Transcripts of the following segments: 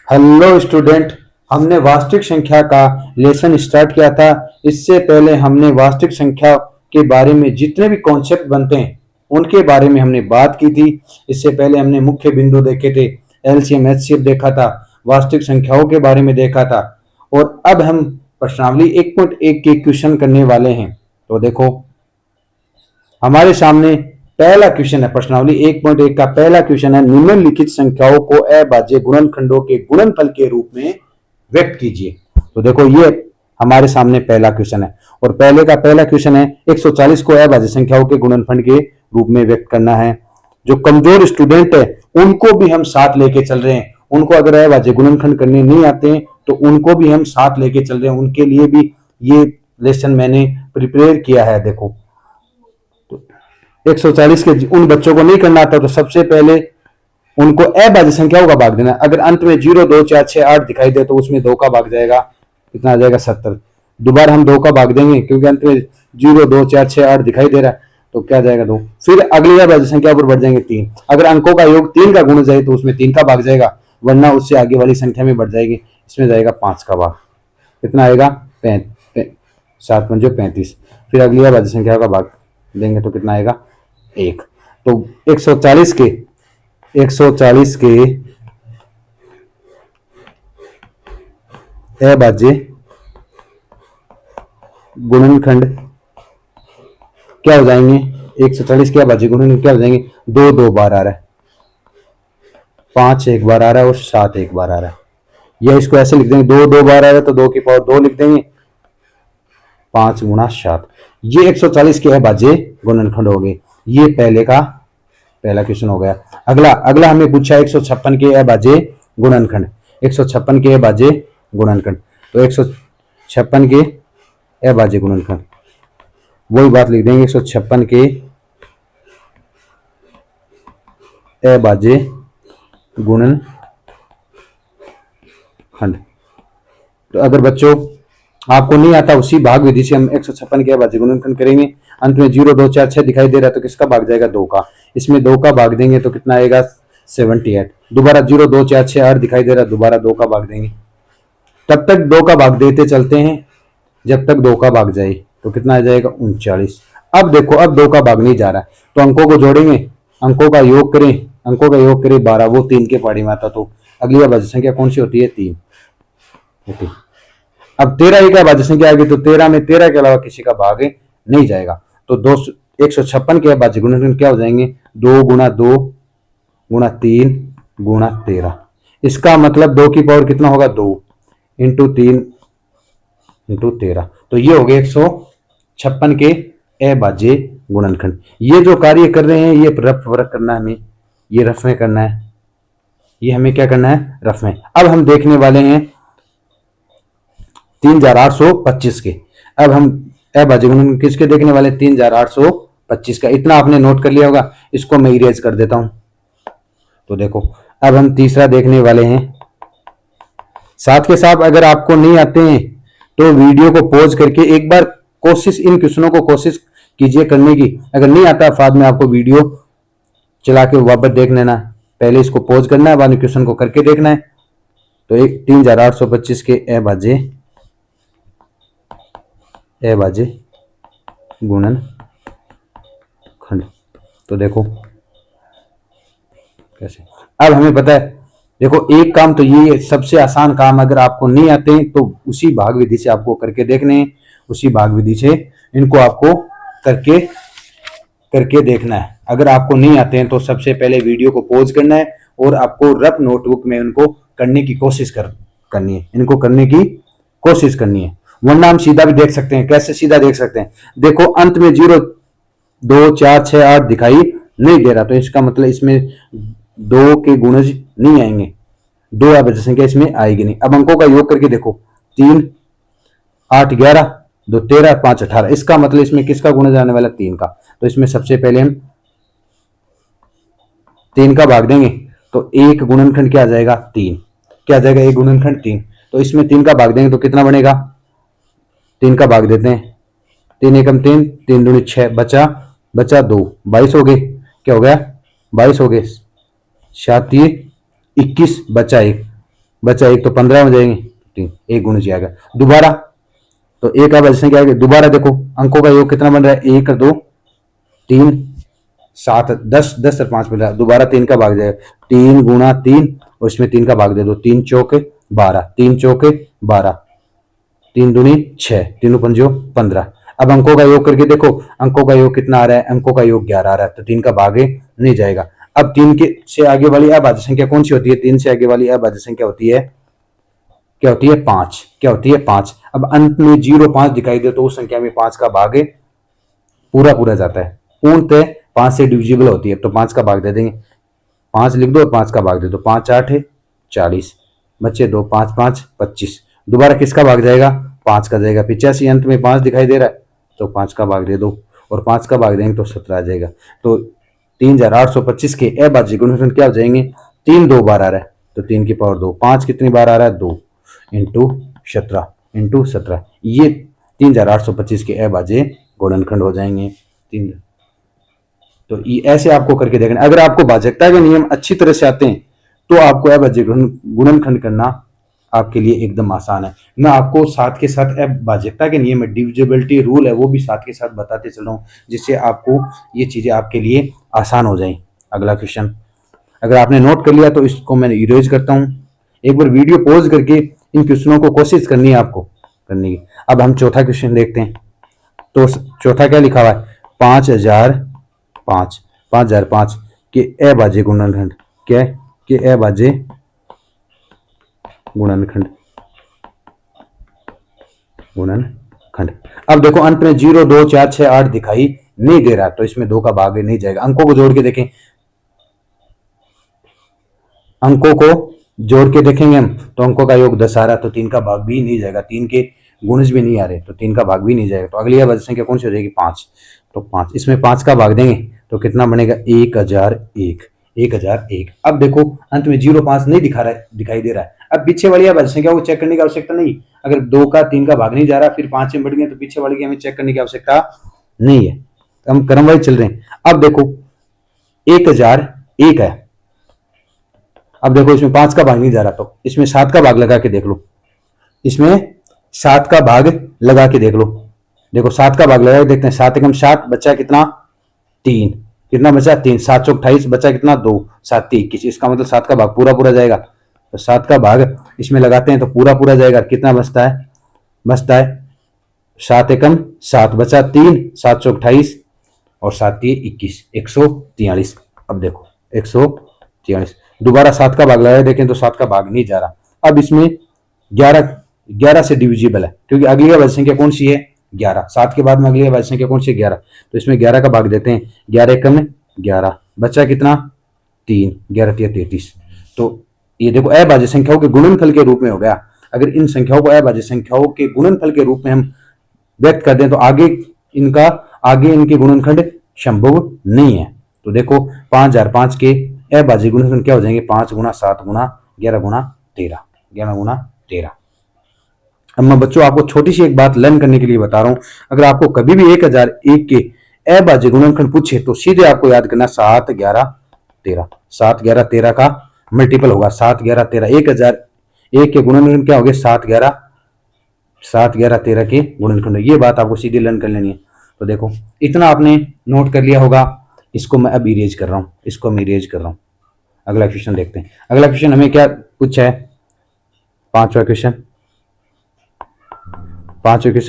Hello student. हमने वास्तविक संख्या का लेसन स्टार्ट किया था। इससे पहले हमने वास्तविक संख्या के बारे में जितने भी कॉन्सेप्ट बनते हैं उनके बारे में हमने बात की थी। इससे पहले हमने मुख्य बिंदु देखे थे, एलसीएम एचसीएफ देखा था, वास्तविक संख्याओं के बारे में देखा था और अब हम प्रश्नावली 1.1 के क्वेश्चन करने वाले हैं। तो देखो हमारे सामने पहला क्वेश्चन है, प्रश्नावली 1.1 का पहला क्वेश्चन है, निम्नलिखित संख्याओं को अभाज्य गुणनखंडों के गुणनफल के रूप में व्यक्त कीजिए। तो देखो ये हमारे सामने पहला क्वेश्चन है और पहला क्वेश्चन है 140 को अभाज्य संख्याओं के गुणनफल के रूप में व्यक्त करना है। जो कमजोर स्टूडेंट है उनको भी हम साथ लेके चल रहे हैं। उनको अगर अभाज्य गुणनखंड करने नहीं आते हैं तो उनको भी हम साथ लेके चल रहे हैं। उनके लिए भी ये लेसन मैंने प्रिपेयर किया है। देखो 140 के उन बच्चों को नहीं करना आता तो सबसे पहले उनको अभाज्य संख्याओं का भाग देना। अगर अंत में 0, 2, 4, 6, 8 दिखाई दे तो उसमें 2 का भाग जाएगा, कितना आ जाएगा 70। दोबारा हम 2 का भाग देंगे क्योंकि अंत में 0, 2, 4, 6, 8 दिखाई दे रहा है तो क्या जाएगा 2। फिर अगली अभाज्य संख्या पर बढ़ जाएंगे 3। अगर अंकों का योग 3 का गुण जाए तो उसमें 3 का भाग जाएगा, वरना उससे आगे वाली संख्या में बढ़ जाएगी, इसमें जाएगा 5 का भाग, कितना आएगा 7 पंजे 35। फिर अगली अभाज्य संख्या का भाग देंगे तो कितना आएगा 1। तो 140 के अभाज्य गुणनखंड क्या हो जाएंगे, 140 के अभाज्य गुणनखंड क्या हो जाएंगे, 2 2 बार आ रहा है, 5 एक बार आ रहा है और 7 एक बार आ रहा है। या इसको ऐसे लिख देंगे, 2 2 बार आ रहा है तो 2 की पावर 2 लिख देंगे, 5 गुणा 7। ये 140 के अभाज्य गुणनखंड हो गए। ये पहला क्वेश्चन हो गया। अगला हमें पूछा 156 के अभाज्य गुणनखंड। 156 के अभाज्य गुणनखंड, तो 156 के अभाज्य गुणनखंड वही बात लिख देंगे, 156 के अभाज्य गुणनखंड। तो अगर बच्चों आपको नहीं आता उसी भाग विधि से हम 156 के अभाज्य गुणनखंड करेंगे। अंत में 0, 2, 4, 6 दिखाई दे रहा है तो किसका भाग जाएगा 2 का। इसमें 2 का भाग देंगे तो कितना आएगा 78। दोबारा 0, 2, 4, 6, 8 दिखाई दे रहा है, दोबारा 2 का भाग देंगे। तब तक 2 का भाग देते चलते हैं जब तक 2 का भाग जाए, तो कितना आ जाएगा 39। अब देखो अब 2 का भाग नहीं जा रहा है तो अंकों को जोड़ेंगे, अंकों का योग करें 12, वो 3 के पहाड़ी में आता। तो अगली अभाज्य संख्या कौन सी होती है 3। ओके, अब 13 एक अभाज्य संख्या आएगी तो 13 में 13 के अलावा किसी का भाग नहीं जाएगा। तो 156 के अभाज्य गुणनखंड क्या हो जाएंगे, 2 गुणा 2 गुणा 3 गुणा 13। इसका मतलब 2 की पावर कितना होगा 2 इंटू 3 इंटू 13। तो ये हो गए 156 के अभाज्य गुणनखंड। ये जो कार्य कर रहे हैं ये रफ वर्क करना है हमें, ये रफ में करना है, ये हमें क्या करना है रफ में। अब हम देखने वाले हैं 3825 के। अब हम अभाज्य गुणनखंड किसके देखने वाले, 3825 का। इतना आपने नोट कर लिया होगा, इसको मैं इरेज कर देता हूं। तो देखो अब हम तीसरा देखने वाले हैं। साथ के साथ अगर आपको नहीं आते हैं तो वीडियो को पॉज करके एक बार कोशिश इन क्वेश्चनों को कोशिश कीजिए करने की। अगर नहीं आता बाद में आपको वीडियो चला के वापस देख लेना, पहले इसको पॉज करना है, बाद क्वेश्चन को करके देखना है। तो एक 3825 के अभाज्य गुणनखंड। तो देखो कैसे, अब हमें पता है। देखो एक काम तो ये सबसे आसान काम, अगर आपको नहीं आते हैं तो उसी भाग विधि से आपको करके देखने हैं, उसी भाग विधि से इनको आपको करके देखना है। अगर आपको नहीं आते हैं तो सबसे पहले वीडियो को पॉज करना है और आपको रफ नोटबुक में उनको करने की कोशिश करनी है, इनको करने की कोशिश करनी है। वरना हम सीधा भी देख सकते हैं। कैसे सीधा देख सकते हैं, देखो अंत में 0, 2, 4, 6, 8 दिखाई नहीं दे रहा तो इसका मतलब इसमें 2 के गुणज नहीं आएंगे, 2 अभाज्य संख्या इसमें आएगी नहीं। अब अंकों का योग करके देखो, 3 8 11, 2 13, 5 18। इसका मतलब इसमें किसका गुणज आने वाला 3 का। तो इसमें सबसे पहले हम 3 का भाग देंगे तो एक गुणनखंड क्या आ जाएगा 3, क्या आ जाएगा एक गुणनखंड 3। तो इसमें 3 का भाग देंगे तो कितना बनेगा, 3 का भाग देते हैं, 3 एकम 3, 3 दूनी 6, बचा 2, 22 हो गए। क्या हो गया 22 हो गए, 7 21, बचा 1, बचा एक तो 15 में जाएंगे, तीन, एक गुण जाएगा दोबारा। तो एक अभाज्य संख्या आएगी दोबारा। देखो अंकों का योग कितना बन रहा है, एक और दो तीन, 7 10, 10 और 5 मिल रहा है, दोबारा 3 का भाग जाएगा, 3 गुणा 3 और इसमें 3 का भाग दे दो, 3 चौके 12, 3 चौके 12, 3 दूनी 6, 3 पंजो 15। अब अंकों का योग करके देखो अंकों का योग कितना आ रहा है, अंकों का योग 11 आ रहा है, तो 3 का भाग नहीं जाएगा। अब 3 के से आगे वाली अभाज्य संख्या कौन सी होती है, 3 से आगे वाली अभाज्य संख्या होती है, क्या होती है, 5। क्या होती है, 5। अब अंत में 0 5 दिखाई दे तो उस संख्या में 5 का भाग पूरा पूरा जाता है, पूर्णतः 5 से डिविजिबल होती है, तो 5 का भाग दे देंगे, 5 लिख दो और 5 का भाग दे दो, 5 8 40, बच्चे 2 5 5 25, दोबारा किसका भाग जाएगा, 5 का जाएगा, 85 अंत में 5 दिखाई दे रहा है तो 5 का भाग दे दो और 5 का भाग देंगे तो 17 आ जाएगा। तो 3825 के अभाज्य गुणनखंड क्या हो जाएंगे, 3 2 बार आ रहा है तो 3 की पावर 2, 5 कितनी बार आ रहा है, 2 इंटू 17, ये 3825 के अभाज्य गुणनखंड हो जाएंगे। 3, तो ये ऐसे आपको करके देखना। अगर आपको भाजकता के नियम अच्छी तरह से आते हैं तो आपको अभाज्य गुणनखंड करना आपके लिए एकदम आसान है। मैं आपको साथ के साथ भाजकता के नियम में डिविजिबिलिटी रूल है वो भी साथ के साथ बताते चल रहा हूँ, जिससे आपको ये चीजें आपके लिए आसान हो जाए। अगला क्वेश्चन अगर आपने नोट कर लिया तो इसको मैं इरेज करता हूँ, एक बार वीडियो पॉज करके इन क्वेश्चनों को कोशिश करनी है आपको करने की। अब हम चौथा क्वेश्चन देखते हैं। तो चौथा क्या लिखा हुआ है, 5005 के अभाज्य गुणनखंड, क्या है के अभाज्य गुणनखंड। अब देखो अंत में 0 2 4 6 8 दिखाई नहीं दे रहा तो इसमें 2 का भाग नहीं जाएगा। अंकों को जोड़ के देखें, अंकों को जोड़ के देखेंगे हम तो अंकों का योग 10 आ रहा तो 3 का भाग भी नहीं जाएगा, 3 के गुणज भी नहीं आ रहे तो 3 का भाग भी नहीं जाएगा। तो अगली अभाज्य संख्या कौन सी हो जाएगी, 5। तो 5, इसमें 5 का भाग देंगे तो कितना बनेगा, 1001। अब देखो अंत में 0 5 नहीं दिखाई दे रहा है। अब पीछे वाली अभाज्य संख्या को चेक करने की आवश्यकता नहीं, अगर 2 का 3 का भाग नहीं जा रहा फिर 5 में बढ़ गए तो पीछे वाली की हमें चेक करने की आवश्यकता नहीं है, हम क्रमवाइज चल रहे हैं। अब देखो 1001 है, अब देखो इसमें 5 का भाग नहीं जा रहा तो इसमें 7 का भाग लगा के देख लो, इसमें 7 का भाग लगा के देख लो। देखो 7 का भाग लगा के देखते हैं, 7 एकम 7 बचा कितना, 3, कितना बचा 3, 7 चौक 28 बचा कितना 2, 7 21, इसका मतलब 7 का भाग पूरा पूरा जाएगा। तो 7 का भाग इसमें लगाते हैं तो पूरा पूरा जाएगा, कितना बचता है, 7 एकम 7 बचा 3, 7 चौक 28 और 7 21, 143। अब देखो 143, दोबारा 7 का भाग लगाए देखें तो 7 का भाग नहीं जा रहा। अब इसमें 11 से डिविजिबल है क्योंकि अगली अभाज्य संख्या कौन सी है, 11, 7 के बाद में अगली अभाज्य संख्या कौन सी है, 11, तो इसमें 11 का भाग देते हैं, 11 एकम 11 बचा कितना 3, 11 3 33। तो ये देखो अभाज्य संख्याओं के गुणनफल के रूप में हो गया। अगर इन संख्याओं को अभाज्य संख्याओं के गुणनफल के रूप में हम व्यक्त कर दें तो आगे इनके गुणनखंड संभव नहीं है। तो देखो 5005 के अभाज्य गुणनखंड क्या हो जाएंगे, 5 गुना 7 गुना 11 गुना 13। अब मैं बच्चों आपको छोटी सी एक बात लर्न करने के लिए बता रहा हूं, अगर आपको कभी भी 1001 के अभाज्य गुणनखंड पूछे तो सीधे आपको याद करना 7 11 13, 7 11 13 का मल्टीपल होगा, 7 11 13, 1001 के गुणनखंड क्या हो गए, 7 11 13 के गुणनखंड। ये बात आपको सीधी लर्न कर लेनी है। तो देखो इतना आपने नोट कर लिया होगा, इसको मैं अब इरेज कर रहा हूं, अगला क्वेश्चन देखते हैं। अगला क्वेश्चन हमें क्या पूछा है, पांचवा क्वेश्चन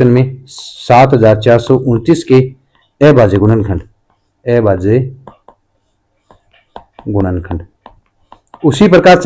में 7429 के अभाज्य गुणनखंड उसी प्रकार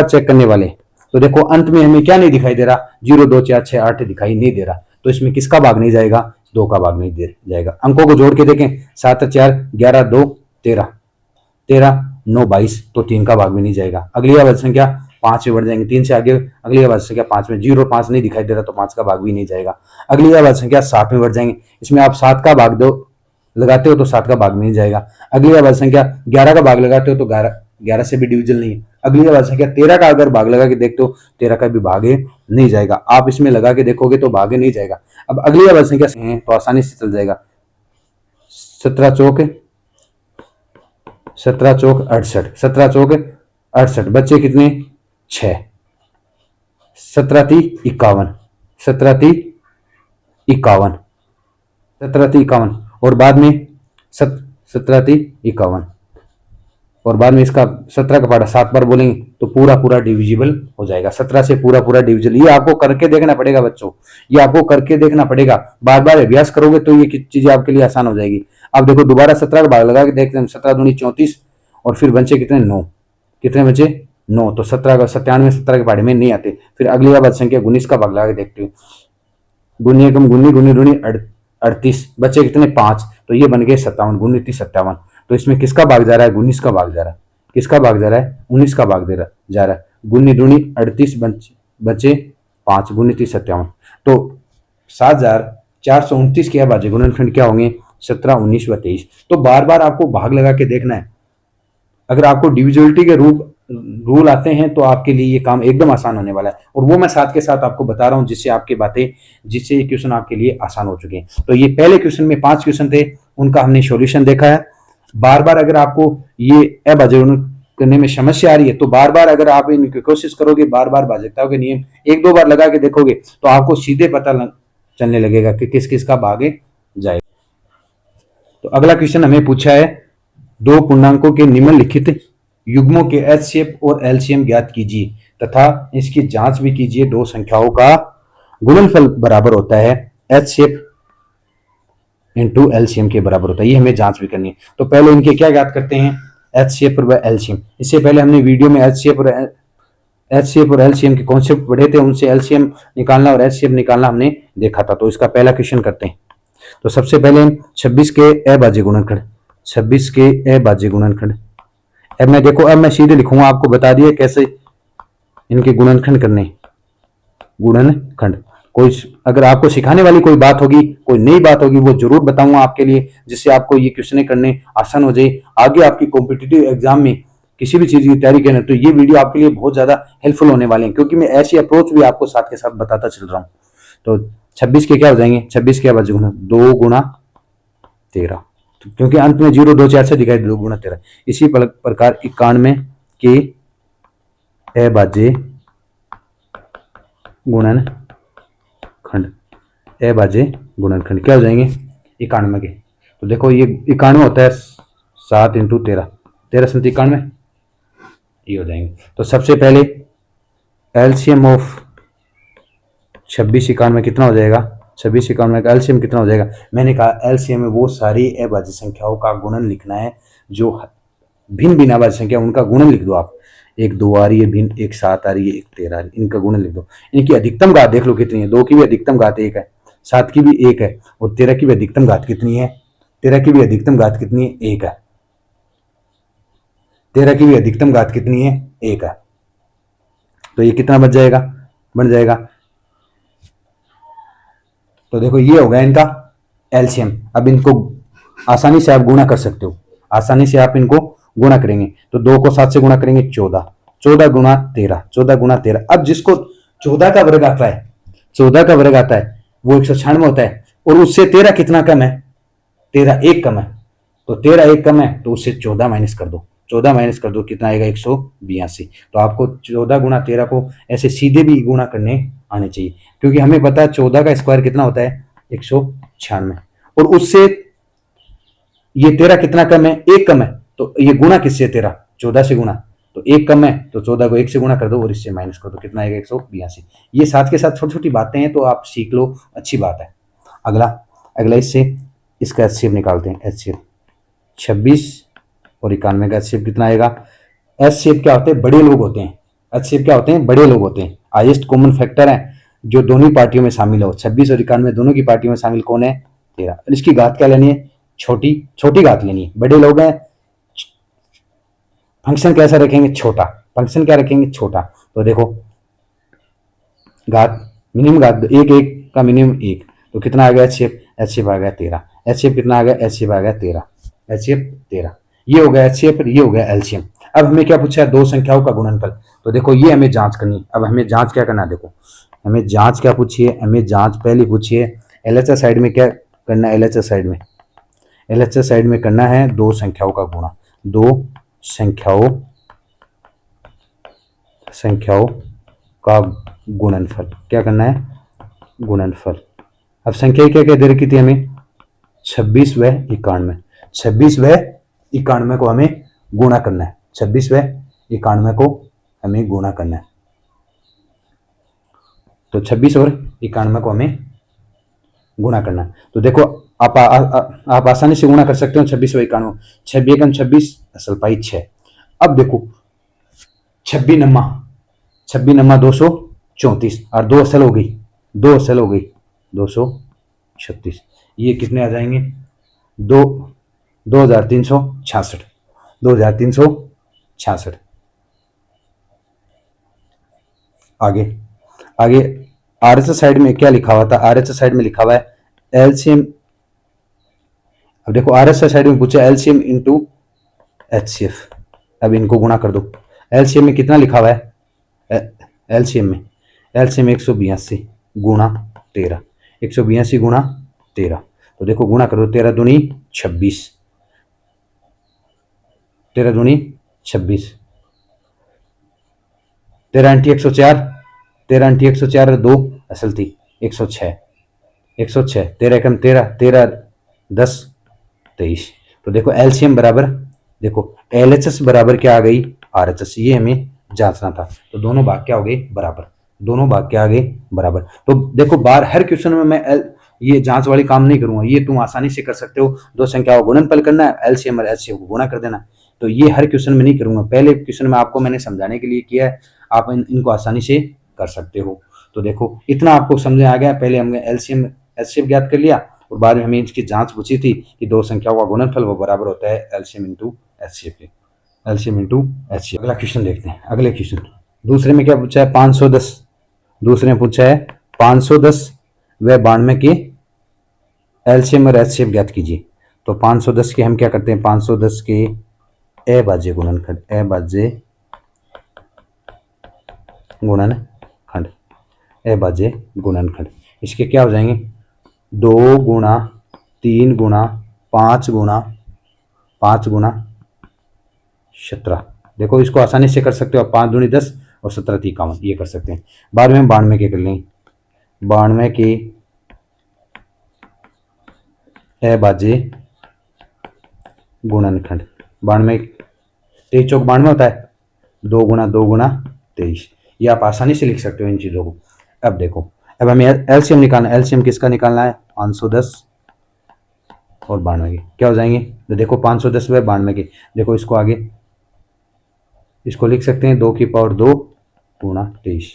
चेक करने वाले। तो देखो अंत में हमें क्या नहीं दिखाई दे रहा, 0 2 4 6 8 दिखाई नहीं दे रहा तो इसमें किसका भाग नहीं जाएगा, 2 का भाग नहीं जाएगा। अंकों को जोड़ के देखें, 7 4 11 2 13 9 22 तो 3 का भाग भी नहीं जाएगा। अगली अभाज्य संख्या 5 में बढ़ जाएंगे, 3 से आगे अगली अभाज्य संख्या 5 में 0 5 नहीं दिखाई दे रहा तो 5 का भाग भी नहीं जाएगा। अगली अभाज्य संख्या 7 में बढ़ जाएंगे, इसमें आप 7 का भाग दो लगाते हो तो 7 का भाग नहीं जाएगा। अगली अभाज्य संख्या 11 का भाग लगाते हो तो 11 से भी डिविजन नहीं है। अगली अभाज्य संख्या 13 का अगर भाग लगा के देखते हो 13 का भी भाग नहीं जाएगा। आप इसमें लगा के देखोगे तो भाग नहीं जाएगा। अब अगली अभाज्य संख्या है तो आसानी से चल जाएगा, 17 चौक 68, 17 चौक 68, बच्चे कितने 6, 17×3 51, 17×3 51, 17×3 51, और बाद में 17×3 51, और बाद में इसका 17 का पार्ट 7 बार बोलेंगे तो पूरा पूरा डिविजिबल हो जाएगा। 17 से पूरा पूरा डिविजिबल, ये आपको करके देखना पड़ेगा बच्चों, ये आपको करके देखना पड़ेगा। बार बार अभ्यास करोगे तो ये चीजें आपके लिए आसान हो जाएगी। अब देखो दोबारा 17 का भाग लगा के देखते हैं, 17 दूनी 34, और फिर बचे कितने 9, कितने बचे 9, तो 17 का 97 17 के पहाड़े में नहीं आते। फिर अगली बार संख्या 19 का भाग लगा के देखते हो, गुनी एकम गुनी गुनी गुनी 38, बचे कितने 5, तो ये बन गए 57, गुनी 30 57। तो इसमें किसका भाग जा रहा है, 19 का भाग जा रहा है, किसका भाग जा रहा है 19 का भाग जा रहा है। गुनी दूनी 38 बचे 5, गुनी 30 57, तो 7429 के अभाज्य गुणनखंड क्या होंगे 17 19 व 23। तो बार बार आपको भाग लगा के देखना है। अगर आपको डिविजिबिलिटी के रूल आते हैं तो आपके लिए ये काम एकदम आसान होने वाला है, और वो मैं साथ के साथ आपको बता रहा हूं जिससे ये क्वेश्चन आपके लिए आसान हो चुके हैं। तो ये पहले क्वेश्चन में 5 क्वेश्चन थे, उनका हमने सॉल्यूशन देखा है। बार बार अगर आपको ये अभाज्य करने में समस्या आ रही है तो बार बार अगर आप इनकी कोशिश करोगे, बार बार भाजकताओं के नियम 1-2 बार लगा के देखोगे तो आपको सीधे पता चलने लगेगा कि किस किस का भाग जाएगा। तो अगला क्वेश्चन हमें पूछा है, दो पूर्णांकों के निम्नलिखित युग्मों के एचसीएफ और एलसीएम ज्ञात कीजिए तथा इसकी जांच भी कीजिए। दो संख्याओं का गुणनफल बराबर होता है एचसीएफ इंटू एलसीएम के बराबर होता है, ये हमें जांच भी करनी है। तो पहले इनके क्या ज्ञात करते हैं, एचसीएफ और एलसीएम। इससे पहले हमने वीडियो में एचसीएफ और एलसीएम के कॉन्सेप्ट पढ़े थे, उनसे एलसीएम निकालना और एचसीएफ निकालना हमने देखा था। तो इसका पहला क्वेश्चन करते हैं। तो सबसे पहले 26 के अभाज्य गुणनखंड, 26 के अभाज्य गुणनखंड। अब मैं सीधे लिखूंगा, आपको बता दिया कैसे इनके गुणनखंड करने। गुणनखंड कोई अगर आपको सिखाने वाली कोई बात होगी, कोई नई बात होगी, वो जरूर बताऊंगा आपके लिए, जिससे आपको ये क्वेश्चन करने आसान हो जाए। आगे आपकी कॉम्पिटिटिव एग्जाम में किसी भी चीज की तैयारी करना तो ये वीडियो आपके लिए बहुत ज्यादा हेल्पफुल होने वाले हैं, क्योंकि मैं ऐसी अप्रोच भी आपको साथ के साथ बताता चल रहा हूँ। तो 26 के क्या हो जाएंगे, 26 के अभाज्य गुणन 2 गुणा 13, क्योंकि अंत में 0 2 4 से दिखाई 2 गुणा 13। इसी प्रकार 91 के अभाज्य गुणनखंड, अभाज्य गुणनखंड क्या हो जाएंगे 91 के। तो देखो ये 91 होता है 7 × 13, 13 × 91 ये हो जाएंगे। तो सबसे पहले एलसीएम ऑफ 26 91 कितना हो जाएगा, 26 91 का एलसीएम कितना हो जाएगा। मैंने कहा एलसीएम में वो सारी अभाज्य संख्याओं का गुणन लिखना है जो भिन्न भिन्न अभाज्य संख्या, उनका गुणन लिख दो आप। 1 2 आ रही है भिन्न, 1 7 आ रही है, 1 13 आ रही है, इनका गुणन लिख दो। इनकी अधिकतम घात देख लो कितनी है, 2 की भी अधिकतम घात 1 है, 7 की भी 1 है, और 13 की भी अधिकतम घात कितनी है, 13 की भी अधिकतम घात कितनी है 1 है, 13 की भी अधिकतम घात कितनी है 1 है। तो ये कितना बन जाएगा। तो देखो ये हो गया इनका एलसीएम। अब इनको आसानी से आप गुणा कर सकते हो, आसानी से आप इनको गुणा करेंगे। तो 2 को 7 से गुणा करेंगे 14, 14 गुणा 13, 14 गुणा 13। अब जिसको 14 का वर्ग आता है, 14 का वर्ग आता है वो 196 होता है, और उससे 13 कितना कम है, 13 1 कम है। तो 13 1 कम है तो उससे 14 माइनस कर दो, 14 माइनस कर दो कितना आएगा 182। तो आपको 14 गुणा 13 को ऐसे सीधे भी गुणा करने आने चाहिए, क्योंकि हमें पता है 14 का स्क्वायर कितना होता है 196, और उससे ये 13 कितना कम है 1 कम है। तो ये गुणा किससे 13 14 से गुणा, तो 1 कम है तो 14 को 1 से गुणा कर दो और इससे माइनस कर दो, कितना आएगा 182। ये साथ के साथ छोटी छोटी बातें हैं तो आप सीख लो, अच्छी बात है। अगला इससे इसका एचसीएफ निकालते हैं। एचसीएफ 26 और 91 का एचसीएफ कितना आएगा। एचसीएफ क्या होते हैं, बड़े लोग होते हैं। एचसीएफ क्या होते हैं, बड़े लोग होते हैं, हाईएस्ट कॉमन फैक्टर है जो दोनों पार्टियों में शामिल हो। 26 और 91 दोनों की पार्टियों में शामिल कौन है 13। इसकी घात क्या लेनी है, छोटी घात लेनी है। बड़े लोग हैं, फंक्शन कैसा रखेंगे छोटा, फंक्शन क्या रखेंगे छोटा। तो देखो घात मिनिमम घात 1 1 का मिनिमम 1, तो कितना आ गया एचसीएफ आ गया 13। एचसीएफ कितना आ गया, एचसीएफ आ गया 13, एचसीएफ 13। ये हो गया एचसीएफ, ये हो गया एलसीएम। अब हमें क्या पूछा है, दो संख्याओं का गुणनफल। तो देखो ये हमें जांच करनी। अब हमें जांच क्या करना है, देखो हमें जांच क्या पूछिए, हमें जांच पहले पूछिए एलएचएस साइड में क्या करना है। एलएचएस साइड में करना है दो संख्याओं का गुणा, दो संख्याओं संख्याओं का गुणनफल। क्या करना है? गुणनफल। अब संख्या क्या क्या दे रखी थी हमें? 26 व 91। 26 व 91 को हमें गुणा करना है। 26 व 91 को हमें गुणा करना है। तो 26 और 91 को हमें गुणा करना है। तो देखो आप आसानी से गुणा कर सकते हो 26 और 91। 26 एकम 26, असल पाई 6। अब देखो 26 नम्मा 234 और 2 असल हो गई, 2 असल हो गई 236। ये कितने आ जाएंगे? 2366। 2366। आगे आगे आरएचएस साइड में क्या लिखा हुआ था? आरएचएस साइड में लिखा हुआ है एलसीएम। अब देखो आरएचएस साइड में पूछा एलसीएम इंटू एचसीएफ। अब इनको गुणा कर दो। एलसीएम में कितना लिखा हुआ है? एलसीएम 182 गुणा 13। 182 गुणा 13। तो देखो गुणा करो, 13 दूनी 26, 13 दूनी 26, 13 अंटी 104, 13 अंटी 104 2 असल थी 106, 106, 13 एकम 13, 13 10 23। तो देखो एलसीएम बराबर, देखो एलएचएस बराबर क्या आ गई? आरएचएस। ये हमें जांचना था। तो दोनों भाग क्या हो गए? बराबर। दोनों भाग क्या आ गए? बराबर। तो देखो बार हर क्वेश्चन में मैं ये जांच वाली काम नहीं करूंगा, ये तुम आसानी से कर सकते हो। दो संख्याओं गुणनफल करना है, एलसीएम और एचसीएफ को गुणा कर देना। तो ये हर क्वेश्चन में नहीं करूंगा, पहले क्वेश्चन में आपको मैंने समझाने के लिए किया है, आप इनको आसानी से कर सकते हो। तो देखो इतना आपको समझ आ गया। पहले हमने एलसीएम एचसीएफ ज्ञात कर लिया और बाद में हमें इसकी जांच पूछी थी कि दो संख्याओं का गुणनफल वो बराबर होता है एलसीएम इंटू एचसीएफ के। LCM into HCF. अगला क्वेश्चन देखते हैं। अगले क्वेश्चन दूसरे में क्या पूछा है? 510। दूसरे में पूछा है 510 व 92 के एलसीएम और एचसीएफ ज्ञात कीजिए। तो 510 के हम क्या करते हैं? 510 के अभाज्य गुणनखंड, अभाज्य गुणनखंड, अभाज्य गुणनखंड। इसके क्या हो जाएंगे? 2 गुणा 3 गुणा 5 गुणा 5 गुणा 17। देखो इसको आसानी से कर सकते हो, 5 दूनी 10 और 17 थी 51, ये कर सकते हैं। बाद में हम 92 के कर लेंगे। 92 के अभाज्य गुणनखंड। 92 23 चौक 92 होता है, 2 गुणा 23। ये आप आसानी से लिख सकते हो इन चीज़ों को। अब देखो, अब हमें एलसीएम निकालना। एलसीएम किसका निकालना है? 510 और 92 के। क्या हो जाएंगे? तो देखो 510 व 92 के, देखो इसको आगे इसको लिख सकते हैं 2 की पावर 2 गुणा 23।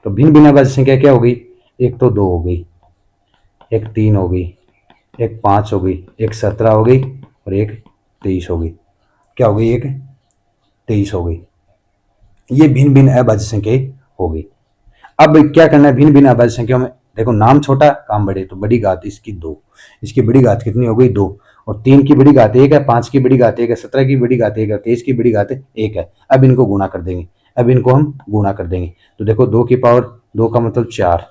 तो भिन्न भिन्न अभाज्य संख्या क्या हो गई? एक तो 2 हो गई, एक 3 हो गई, एक 5 हो गई, एक 17 हो गई और एक 23 हो गई। क्या हो गई? एक 23 हो गई। ये भिन्न भिन्न अभाज्य संख्या हो गई। अब क्या करना है? भिन्न भिन्न अभाज्य संख्याओं में देखो नाम छोटा काम बड़े, तो बड़ी घात इसकी 2, इसकी बड़ी घात कितनी हो गई? 2, और 3 की बड़ी घात 1 है, 5 की बड़ी घात 1 है, 17 की बड़ी घात 1 है, 23 की बड़ी घात 1 है। अब इनको गुणा कर देंगे, अब इनको हम गुणा कर देंगे। तो देखो 2 की पावर 2 का मतलब 4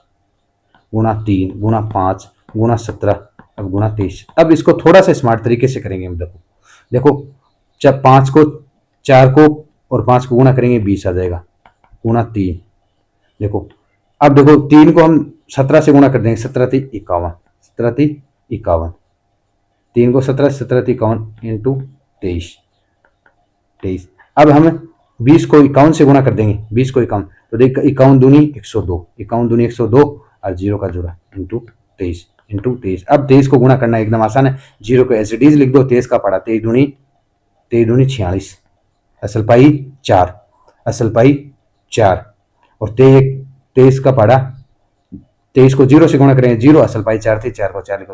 गुणा 3 गुणा 5 गुणा 17 अब गुणा 23। अब इसको थोड़ा सा स्मार्ट तरीके से करेंगे हम। देखो 5 को 4 को और 5 को गुणा करेंगे 20 आ जाएगा, गुणा 3। देखो अब देखो 3 को हम 17 से गुणा कर देंगे, 17 थी 51, 17 थी 51, 3 को 17, 17 थी 51 इंटू 23। अब हम 20 को 51 से गुणा कर देंगे, 20 को 51, तो देख 51 दूनी 102, 51 दूनी 102 और 0 का जुड़ा इंटू 23। अब 23 को गुणा करना एकदम आसान है, 0 को एज इट इज लिख दो, 23 का पड़ा 23 दूनी 46, असल पाई 4, असल पाई 4 और 23 का पड़ा, 23 को 0 से गुणा करेंगे 0, असल पाई 4 थी, 4 को 4 लिखो,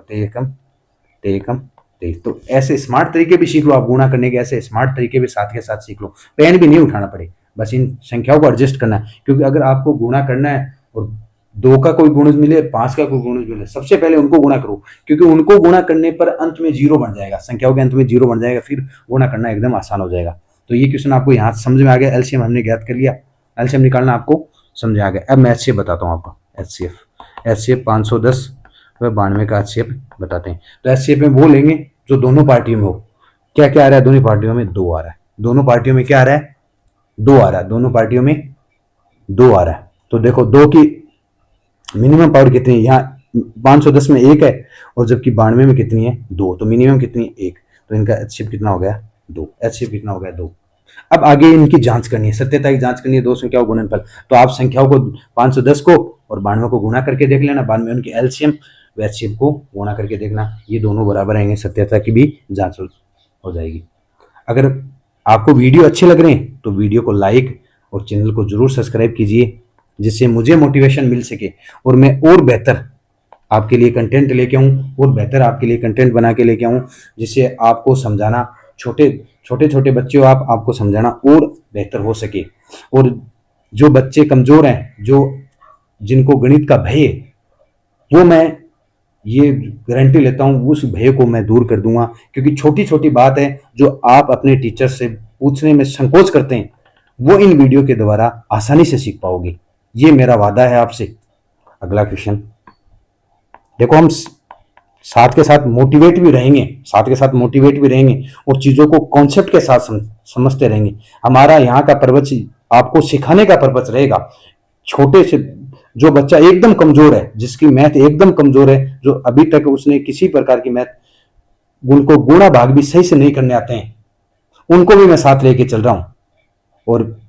23। तो ऐसे स्मार्ट तरीके भी सीख लो आप गुणा करने के, ऐसे स्मार्ट तरीके भी साथ के साथ सीख लो, पेन भी नहीं उठाना पड़े, बस इन संख्याओं को एडजस्ट करना है। क्योंकि अगर आपको गुणा करना है और 2 का कोई गुणज मिले, 5 का कोई गुणज मिले, सबसे पहले उनको गुणा करो, क्योंकि उनको गुणा करने पर अंत में 0 बन जाएगा, संख्याओं के अंत में 0 बन जाएगा, फिर गुणा करना एकदम आसान हो जाएगा। तो ये क्वेश्चन आपको यहाँ समझ में आ गया। एलसीएम हमने ज्ञात कर लिया, एलसीएम निकालना आपको समझ आ गया। अब मैं एचसीएफ बताता हूँ आपको। एचसीएफ 510 व 92 का एचसीएफ बताते हैं। तो एचसीएफ में वो लेंगे जो दोनों पार्टियों में हो। क्या क्या आ रहा है? दोनों पार्टियों में 2 आ रहा है। दोनों पार्टियों में क्या आ रहा है? 2 आ रहा है। दोनों पार्टियों में 2 आ रहा है। तो देखो 2 की मिनिमम पावर कितनी है, यहाँ 510 में 1 है और जबकि 92 में कितनी है, 2। तो मिनिमम कितनी है, 1। तो इनका एचसीएफ कितना हो गया, 2। एचसीएफ कितना हो गया, 2। अब आगे इनकी जांच करनी है, सत्यता की जांच करनी है, दो संख्याओं का गुणनफल। तो आप संख्याओं को 510 को और 92 को गुणा करके देख लेना, बाद में उनकी एलसीएम व एचसीएफ को गुणा करके देखना, ये दोनों बराबर आएंगे, सत्यता की भी जांच हो जाएगी। अगर आपको वीडियो अच्छे लग रहे हैं तो वीडियो को लाइक और चैनल को जरूर सब्सक्राइब कीजिए, जिससे मुझे मोटिवेशन मिल सके और मैं और बेहतर आपके लिए कंटेंट लेके आऊँ और बेहतर आपके लिए कंटेंट बना के लेके आऊँ, जिससे आपको समझाना, छोटे छोटे बच्चों आपको समझाना और बेहतर हो सके। और जो बच्चे कमज़ोर हैं, जिनको गणित का भय है, वो मैं ये गारंटी लेता हूँ उस भय को मैं दूर कर दूंगा, क्योंकि छोटी छोटी बात है जो आप अपने टीचर से पूछने में संकोच करते हैं, वो इन वीडियो के द्वारा आसानी से सीख पाओगे, ये मेरा वादा है आपसे। अगला क्वेश्चन देखो, हम साथ के साथ मोटिवेट भी रहेंगे और चीज़ों को कॉन्सेप्ट के साथ समझते रहेंगे। हमारा यहाँ का पर्पज आपको सिखाने का पर्पज रहेगा। छोटे से जो बच्चा एकदम कमजोर है, जिसकी मैथ एकदम कमजोर है, जो अभी तक उसने किसी प्रकार की मैथ, उनको गुणा भाग भी सही से नहीं करने आते हैं, उनको भी मैं साथ लेके चल रहा हूँ। और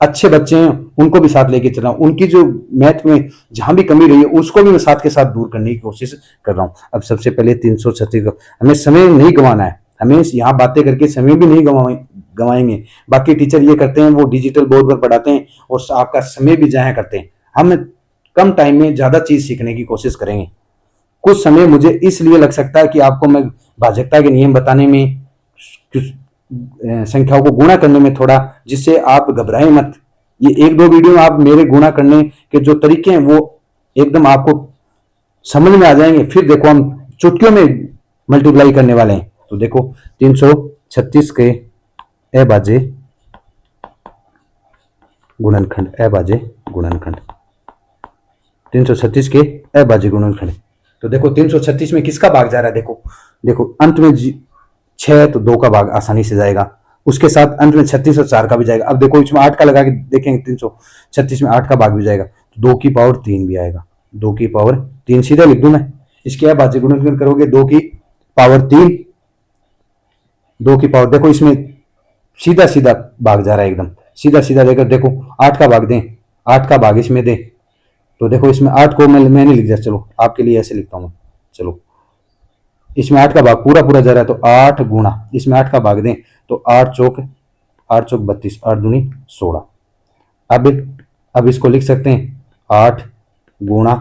अच्छे बच्चे हैं उनको भी साथ लेके चल रहा हूँ, उनकी जो मैथ में जहां भी कमी रही है उसको भी मैं साथ के साथ दूर करने की कोशिश कर रहा हूँ। अब सबसे पहले 336 को हमें समय नहीं गंवाना है, हमें यहाँ बातें करके समय भी नहीं गंवाएंगे। बाकी टीचर ये करते हैं, वो डिजिटल बोर्ड पर पढ़ाते हैं और आपका समय भी जाया करते हैं। हम कम टाइम में ज्यादा चीज सीखने की कोशिश करेंगे। कुछ समय मुझे इसलिए लग सकता है कि आपको मैं भाजकता के नियम बताने में, संख्याओं को गुणा करने में थोड़ा, जिससे आप घबराएं मत। ये 1-2 वीडियो में आप मेरे गुणा करने के जो तरीके हैं वो एकदम आपको समझ में आ जाएंगे। फिर देखो हम चुटकियों में मल्टीप्लाई करने वाले हैं। तो देखो 336 के अभाज्य गुणनखंड, 336 के अभाज्य गुणनखंड। तो देखो 336 में किसका भाग जा रहा है, देखो अंत में 6 तो 2 का भाग आसानी से जाएगा, उसके साथ अंत में 36 और 4 का भी जाएगा। अब देखो इसमें 8 का लगा के देखेंगे, 336 में 8 का भाग भी जाएगा, 2 की पावर 3 भी आएगा। 2 की पावर 3 सीधा लिख दूं मैं, इसके अभाज्य गुणनखंड करोगे 2 की पावर 3, 2 की पावर, देखो इसमें सीधा सीधा भाग जा रहा है, एकदम सीधा सीधा देकर देखो 8 का भाग दें, 8 का भाग इसमें दें, तो देखो इसमें 8 को मैंने लिख दिया, चलो आपके लिए ऐसे लिखता हूँ। चलो इसमें 8 का भाग पूरा पूरा जा रहा है, तो 8 गुणा इसमें 8 का भाग दें तो 8 चौक 32, 8 दूनी 16। अब इसको लिख सकते हैं 8 गुणा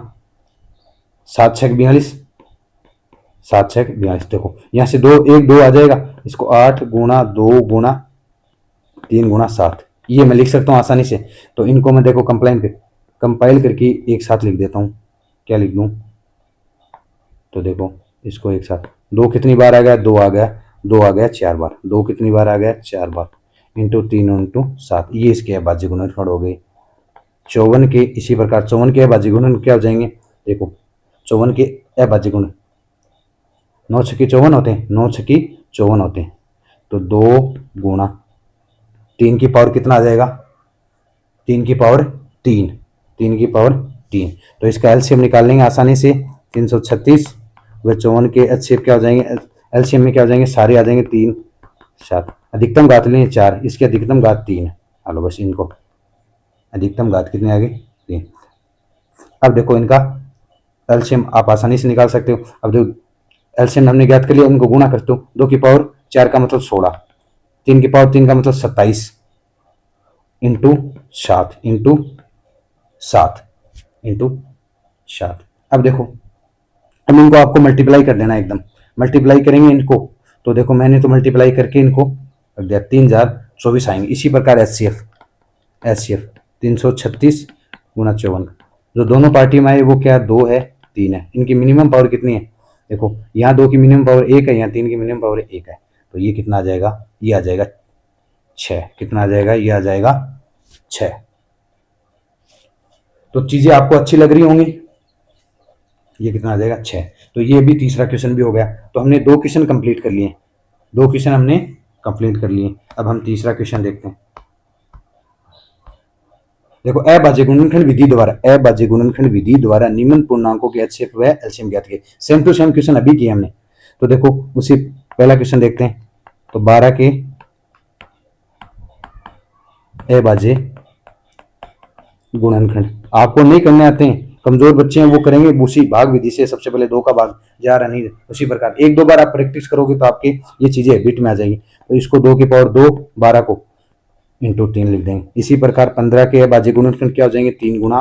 7 छक 42, 7 छक 42। देखो यहाँ से 2 आ जाएगा, इसको 8 गुणा 2 गुणा 3 गुणा 7, ये मैं लिख सकता हूँ आसानी से। तो इनको मैं देखो कंपाइल करके एक साथ लिख देता हूँ। क्या लिख दूँ, तो देखो इसको एक साथ, 2 कितनी बार आ गया, 2 आ गया 4 बार, 2 कितनी बार आ गया 4 बार, इंटू 3 इंटू 7, ये इसके अभाज्य गुणनखंड हो गए। 54 के इसी प्रकार 54 के अभाज्य गुणनखंड क्या हो जाएंगे, देखो 54 के अभाज्य गुण 9 छक्की 54 होते हैं, 9 छक्की 54 होते हैं। तो 2 गुणा 3 की पावर कितना आ जाएगा, 3 की पावर 3, 3 की पावर 3। तो इसका एलसीएम निकाल लेंगे आसानी से, 336 व 54 के एचसीएफ क्या हो जाएंगे, एलसीएम में क्या हो जाएंगे, सारे आ जाएंगे 3 7, अधिकतम घात लेंगे 4, इसकी अधिकतम घात 3 है। हेलो बस इनको अधिकतम घात कितने आ गए, 3। अब देखो इनका एलसीएम आप आसानी से निकाल सकते हो। अब जो एलसीएम हमने ज्ञात कर लिया, उनको गुणा करते हो, 2 की पावर 4 का मतलब 16, 3 की पावर 3 का मतलब 27 इंटू 7 इंटू 7 इंटू 7। अब देखो अब इनको आपको मल्टीप्लाई कर देना, एकदम मल्टीप्लाई करेंगे इनको, तो देखो मैंने तो मल्टीप्लाई करके इनको रख दिया, 3024 आएंगे। इसी प्रकार एचसीएफ 336 गुणा 54, जो दोनों पार्टी में आए वो क्या 2 है 3 है। इनकी मिनिमम पावर कितनी है, देखो यहाँ 2 की मिनिमम पावर 1 है, यहाँ 3 की मिनिमम पावर 1 है, तो ये कितना आ जाएगा, ये आ जाएगा 6। कितना आ जाएगा, ये आ जाएगा 6। तो चीजें आपको अच्छी लग रही होंगी, ये कितना आ जाएगा 6। तो ये भी तीसरा क्वेश्चन भी हो गया। तो हमने 2 क्वेश्चन कंप्लीट कर लिए, 2 क्वेश्चन हमने कंप्लीट कर लिए। अब हम तीसरा क्वेश्चन देखते हैं। देखो अभाज्य गुणनखंड विधि द्वारा निम्न पूर्णांकों के HCF व एलसीएम ज्ञात किए। सेम टू सेम क्वेश्चन अभी किया हमने। तो देखो उसी पहला क्वेश्चन देखते हैं। तो 12 के अभाज्य गुणनखंड आपको नहीं करने आते हैं, कमजोर बच्चे हैं वो करेंगे उसी भाग विधि से। सबसे पहले 2 का भाग जा रहा नहीं, उसी प्रकार 1-2 बार आप प्रैक्टिस करोगे तो आपकी ये चीजें हैबिट में आ जाएंगी। तो इसको 2 की पावर 2, 12 को इंटू 3 लिख देंगे। इसी प्रकार 15 के अभाज्य गुणनखंड क्या हो जाएंगे, 3 गुणा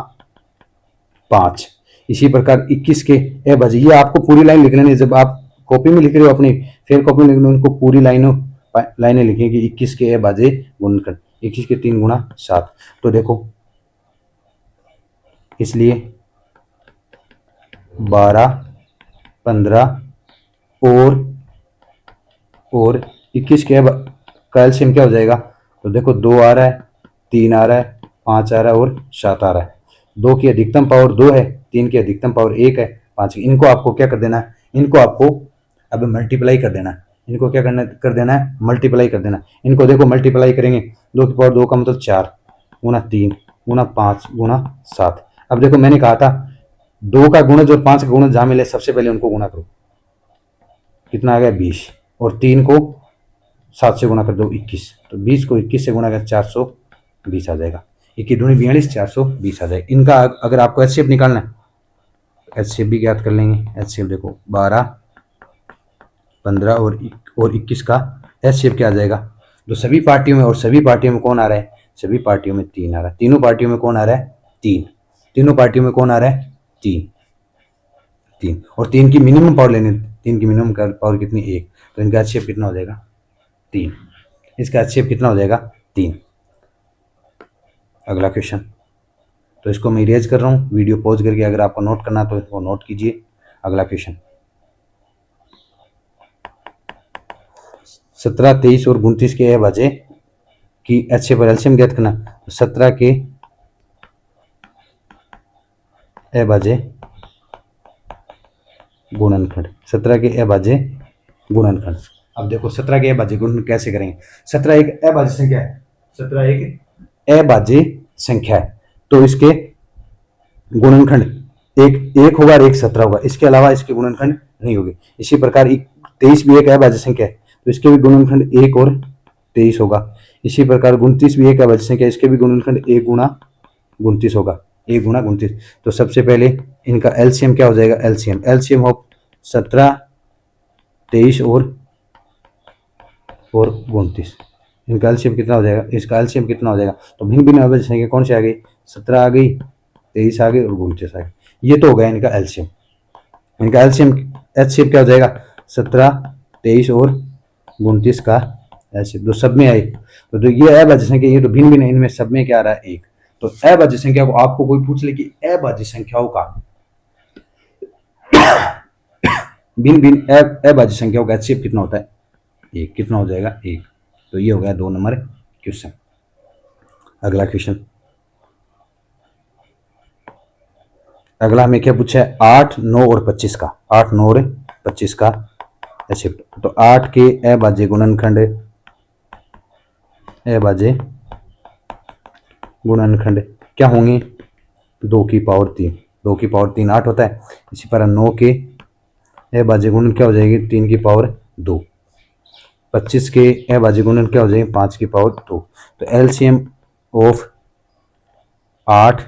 5। इसी प्रकार 21 के अभाज्य, ये आपको पूरी लाइन लिख लेनी है। जब आप कॉपी में लिख रहे हो अपनी, फिर कॉपी में लिख रहे हो, उनको पूरी लाइनें लिखेंगे। 21 के अभाज्य गुणनखंड, 21 के 3 गुणा 7। तो देखो इसलिए 12, 15 और 21 के का एलसीएम क्या हो जाएगा। तो देखो 2 आ रहा है, 3 आ रहा है, 5 आ रहा है और 7 आ रहा है। 2 की अधिकतम पावर 2 है, 3 की अधिकतम पावर 1 है, 5 की। इनको आपको क्या कर देना है, इनको आपको अब मल्टीप्लाई कर देना है। इनको क्या कर देना है, मल्टीप्लाई कर देना। इनको देखो मल्टीप्लाई करेंगे, 2 की पावर 2 का मतलब 4 गुना 3 गुना 5 गुना 7। अब देखो मैंने कहा था 2 का गुणज और 5 का गुणज जहां मिले सबसे पहले उनको गुणा करो। कितना आ गया 20, और 3 को 7 से गुणा कर दो 21। तो 20 को 21 से गुणा कर 420 आ जाएगा। 21 दूनी 42, 420 आ जाएगा। इनका अगर आपको एचसीएफ निकालना है, एचसीएफ भी ज्ञात कर लेंगे। एचसीएफ देखो 12, 15 और 21 का एचसीएफ क्या आ जाएगा। तो सभी पार्टियों में, और सभी पार्टियों में कौन आ रहा है, सभी पार्टियों में 3 आ रहा है। तीनों पार्टियों में कौन आ रहा है, 3। तीनों पार्टियों में कौन आ रहा है, 3। और 3 की मिनिमम पावर लेनी, 3 की मिनिमम पावर कितनी, 1। तो इनका एचसीएफ कितना हो जाएगा, 3। इसका एचसीएफ कितना हो जाएगा, 3। अगला क्वेश्चन, तो इसको मैं इरेज कर रहा हूँ, वीडियो पॉज करके। अगर आपको नोट करना तो इसको नोट कीजिए। अगला क्वेश्चन 17, 23 और 29 के अभाज्य की एचसीएफ और एलसीएम ज्ञात करना। 17 के अभाज्य गुणनखंड, 17 के अभाज्य गुणनखंड। अब देखो 17 के अभाज्य गुणनखंड कैसे करेंगे। 17 एक अभाज्य संख्या है, 17 एक अभाज्य संख्या है, तो इसके गुणनखंड एक होगा और एक 17 होगा। इसके अलावा इसके गुणनखंड नहीं होंगे। इसी प्रकार 23 भी एक अभाज्य संख्या है, तो इसके भी गुणनखंड 1 और 23 होगा। इसी प्रकार 29 भी एक अभाज्य संख्या है, इसके भी गुणनखंड 1 गुणा 29 होगा, 1 गुणा 29। तो सबसे पहले इनका एलसीएम क्या हो जाएगा, एलसीएम ऑफ 17, 23 और 29, इनका एलसीएम कितना हो जाएगा, इसका एलसीएम कितना हो जाएगा। तो भिन्न भिन्न अभाज्य संख्या कौन सी आ गई, 17 आ गई, 23 आ गई और 29 आ गई। ये तो हो गया इनका एलसीएम। इनका एलसीएम एचसीएफ क्या हो जाएगा, 17, 23 और 29 का एलसीएम। तो सब में आई, तो ये अभाज्य संख्या, ये तो भिन्न भिन्न, इनमें सब में क्या आ रहा है, 1। तो अभाज्य संख्या को आपको कोई पूछ ले कि अभाज्य संख्याओं का भिन्न भिन्न अभाज्य संख्याओं का एचसीएफ कितना होता है, 1। कितना हो जाएगा, 1। तो ये हो गया 2 नंबर क्वेश्चन। अगला क्वेश्चन, अगला हमें क्या पूछा है, 8, 9 और 25 का, 8, 9 और 25 का एचसीएफ। तो 8 के अभाज्य गुणनखंड, अभाज्य गुणनखंड क्या होंगे, 2 की पावर 3, 2 की पावर 3 8 होता है। इसी तरह 9 के अभाज्य गुणन क्या हो जाएगी, 3 की पावर 2। 25 के अभाज्य गुणन क्या हो जाएंगे, 5 की पावर 2। तो एलसीएम ऑफ 8,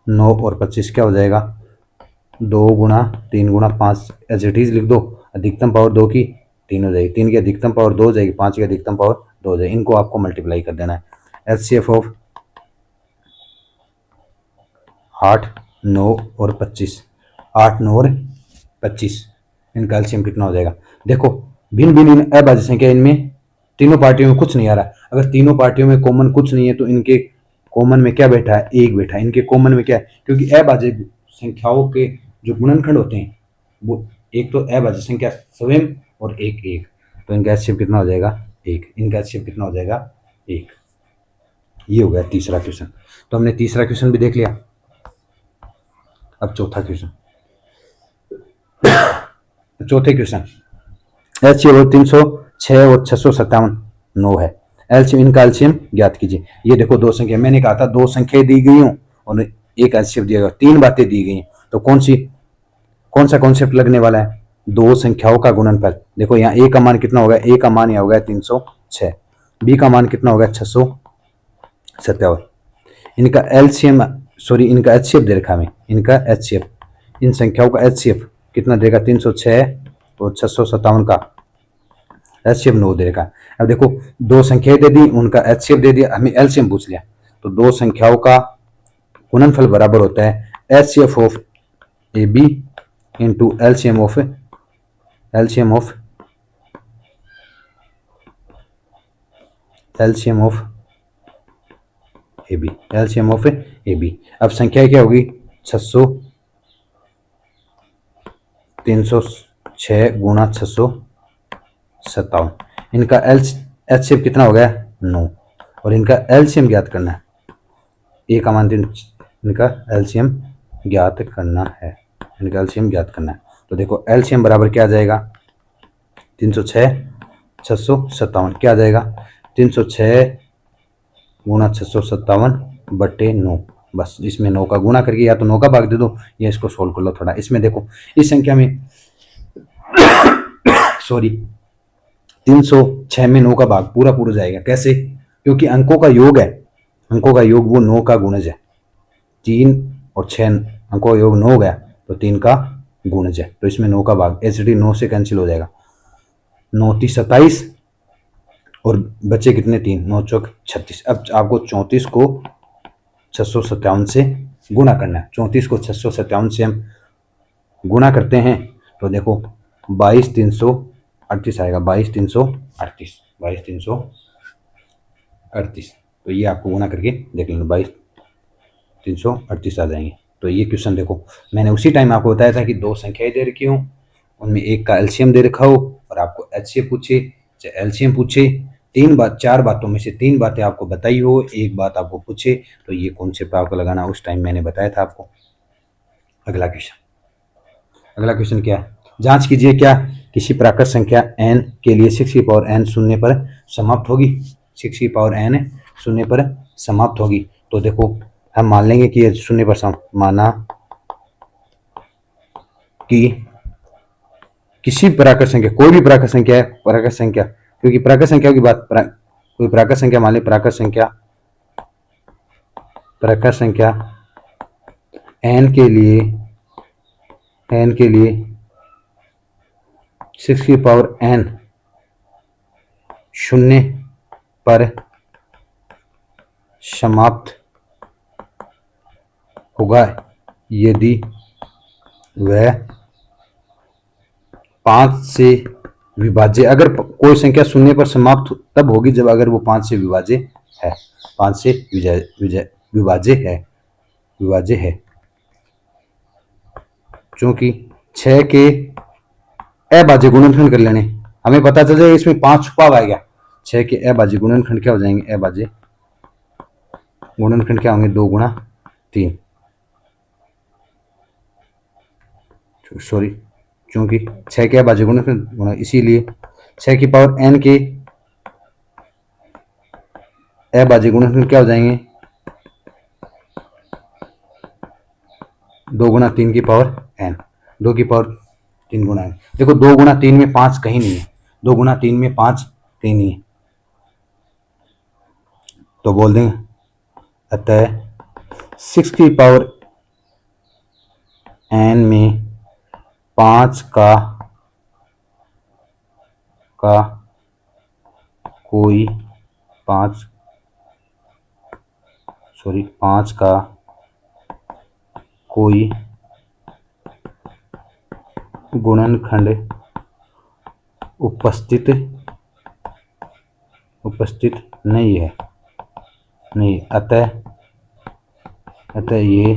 9 और 25 क्या हो जाएगा, 2 गुणा 3 गुणा 5 एज इट इज लिख दो। अधिकतम पावर 2 की 3 हो जाएगी, 3 की अधिकतम पावर 2 हो जाएगी, 5 की अधिकतम पावर 2 हो जाएगी। इनको आपको मल्टीप्लाई कर देना है। एचसीएफ ऑफ 8, 9 और 25, 8, 9 और 25, इनका एलसीएम कितना हो जाएगा। देखो भिन्न भिन्न अभाज्य संख्या, इनमें तीनों पार्टियों में कुछ नहीं आ रहा। अगर तीनों पार्टियों में कॉमन कुछ नहीं है तो इनके कॉमन में क्या बैठा है, 1 बैठा है। इनके कॉमन में क्या है, क्योंकि अभाज्य संख्याओं के जो गुणनखंड होते हैं वो एक तो अभाज्य संख्या स्वयं और एक। तो इनका एचसीएफ कितना हो जाएगा, 1। इनका एचसीएफ कितना हो जाएगा, 1। ये हो गया तीसरा क्वेश्चन। तो हमने तीसरा क्वेश्चन भी देख लिया। अब चौथा क्वेश्चन, चौथे क्वेश्चन एचसीएफ 306 और 657 9 है। एलसीएम, इनका एलसीएम ज्ञात कीजिए। ये देखो दो संख्या, मैंने कहा था दो संख्याएं दी गई हूं और एक एलसीएम दिया गया, तीन बातें दी गई, तो कौन सा कॉन्सेप्ट लगने वाला है? दो संख्याओं का गुणनफल। देखो यहाँ ए का मान कितना होगा, ए का मान यहाँ होगा 306, बी का मान कितना होगा 657, इनका एलसीएम सॉरी इनका एचसीएफ दे रखा हमें, इनका एचसीएफ, इन संख्याओं का एचसीएफ कितना देगा 306 और 657 का एचसीएफ 9 दे रखा। अब देखो दो संख्याएं दे दी, उनका एचसीएफ दे दिया, हमें एलसीएम पूछ लिया, तो दो संख्याओं का गुणनफल बराबर होता है HCF of A B into LCM of LCM of LCM of A B, LCM of A B. अब संख्या क्या होगी 306 गुणा 657, इनका एचसीएफ कितना हो गया 9 और इनका एलसीएम ज्ञात करना है, ए का मान इनका एलसीएम ज्ञात करना है, इनका एलसीएम ज्ञात करना है। तो देखो एलसीएम बराबर क्या आ जाएगा 306 657 क्या आ जाएगा 306 गुणा 657 बटे 9, बस इसमें 9 का गुणा करके या तो 9 का भाग दे दो या इसको सोल्व कर लो थोड़ा। इसमें देखो इस संख्या में सॉरी 306 में 9 का भाग पूरा पूरा जाएगा, कैसे? क्योंकि अंकों का योग है, अंकों का योग वो 9 का गुणज है, 3 और 6 अंकों का योग 9 गया तो 3 का गुणज है, तो इसमें 9 का भाग एचडी 9 से कैंसिल हो जाएगा, 9 3 27 और बचे कितने 3, 9 चौक 36। अब आपको 34 को 657 से गुणा करना है, 34 को 657 से हम गुणा करते हैं तो देखो 22,338 आएगा, 22,338, तो ये आपको गुणा करके देख लेना 22,338 आ जाएंगे। तो ये क्वेश्चन देखो मैंने उसी टाइम आपको बताया था कि दो संख्याएं दे रखी हूँ, उनमें एक का एलसीएम दे रखा हो और आपको एचसीएफ पूछे चाहे एलसीएम पूछे, चार बातों में से 3 बातें आपको बताई हो, एक बात आपको पूछे, तो ये कॉन्सेप्ट आपको लगाना उस टाइम मैंने बताया था आपको। अगला क्वेश्चन क्या है, जांच कीजिए क्या किसी प्राकृत संख्या n के लिए 6 की पावर n शून्य पर समाप्त होगी, 6 की पावर n शून्य पर समाप्त होगी। तो देखो हम मान लेंगे कि ये शून्य पर माना कि किसी प्राकृत संख्या, कोई भी प्राकृत संख्या है, प्राकृत संख्या, क्योंकि प्राकृत संख्या की बात कोई प्राकृत संख्या मान ली, प्राकृत संख्या n के लिए 6 की पावर n शून्य पर समाप्त होगा यदि वह 5 से विभाज्य, अगर कोई संख्या शून्य पर समाप्त तब होगी जब अगर वो 5 से विभाज्य है, 5 से विभाज्य है, क्योंकि 6 के अभाज्य गुणनखंड कर लेने, हमें पता चल जाएगा इसमें 5 छुपा हुआ है क्या, 6 के अभाज्य गुणनखंड क्या हो जाएंगे, अभाज्य गुणनखंड क्या होंगे 2 गुणा 3, सॉरी क्योंकि 6 के अभाज्य गुणनखंड गुणा, इसीलिए 6 की पावर n के अभाज्य गुणनखंड क्या हो जाएंगे 2 गुणा 3 की पावर n, 2 की पावर 3 गुणा n। देखो 2 गुणा 3 में 5 कहीं नहीं है, 2 गुणा 3 में 5 कहीं नहीं है, तो बोल देंगे अतः 6 की पावर n में 5 का कोई 5 का कोई गुणनखंड उपस्थित नहीं है, अतः ये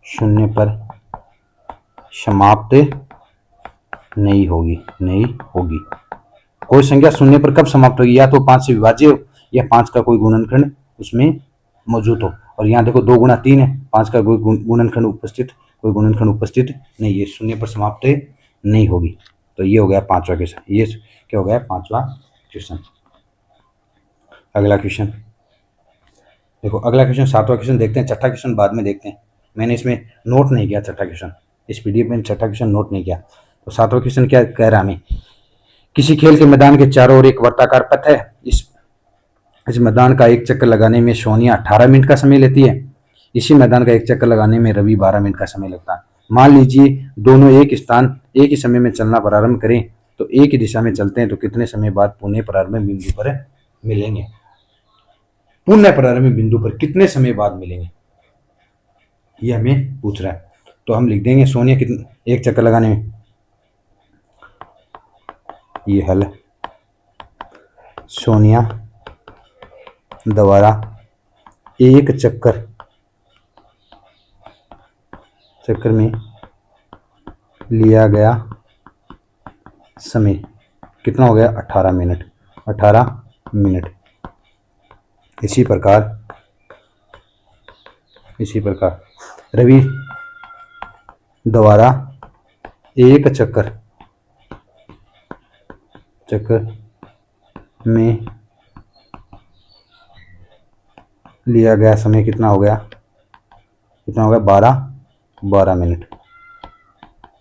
शून्य पर समाप्त नहीं होगी। कोई संख्या शून्य पर कब समाप्त होगी, या तो 5 से विभाज्य हो या 5 का कोई गुणनखंड उसमें मौजूद हो, और यहाँ देखो 2 गुणा 3 है, 5 का कोई गुणनखंड उपस्थित नहीं, ये शून्य पर समाप्त नहीं होगी। तो ये हो गया 5वां क्वेश्चन, ये क्या हो गया 5वां क्वेश्चन। अगला क्वेश्चन देखो, अगला क्वेश्चन 7वां क्वेश्चन देखते हैं, छठा क्वेश्चन बाद में देखते हैं। मैंने इसमें नोट नहीं किया छठा क्वेश्चन, इस पीडीएफ में छठा क्वेश्चन नोट नहीं किया। तो 7वां क्वेश्चन क्या कह रहा है हमें, किसी खेल के मैदान के चारों ओर एक वर्ताकार पथ है, इस मैदान का एक चक्कर लगाने में सोनिया 18 मिनट का समय लेती है, इसी मैदान का एक चक्कर लगाने में रवि 12 मिनट का समय लगता है। मान लीजिए दोनों एक ही समय में चलना प्रारंभ करें, तो एक ही दिशा में चलते हैं तो कितने समय बाद पुनः प्रारंभ बिंदु पर मिलेंगे, पुनः प्रारंभ बिंदु पर कितने समय बाद मिलेंगे, ये हमें पूछ रहा है। तो हम लिख देंगे सोनिया कितने एक चक्कर लगाने में, ये हल, सोनिया द्वारा एक चक्कर में लिया गया समय कितना हो गया, 18 मिनट, 18 मिनट। इसी प्रकार रवि द्वारा एक चक्कर में लिया गया समय कितना हो गया 12 मिनट।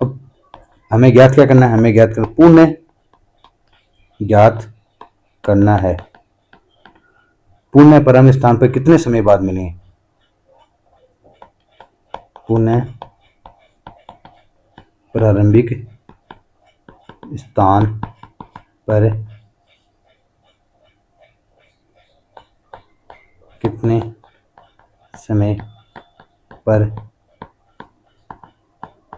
अब हमें ज्ञात क्या करना है, हमें पुनः ज्ञात करना है पुनः प्रारंभ स्थान पर कितने समय बाद मिलेंगे, पुनः प्रारंभिक स्थान पर कितने समय पर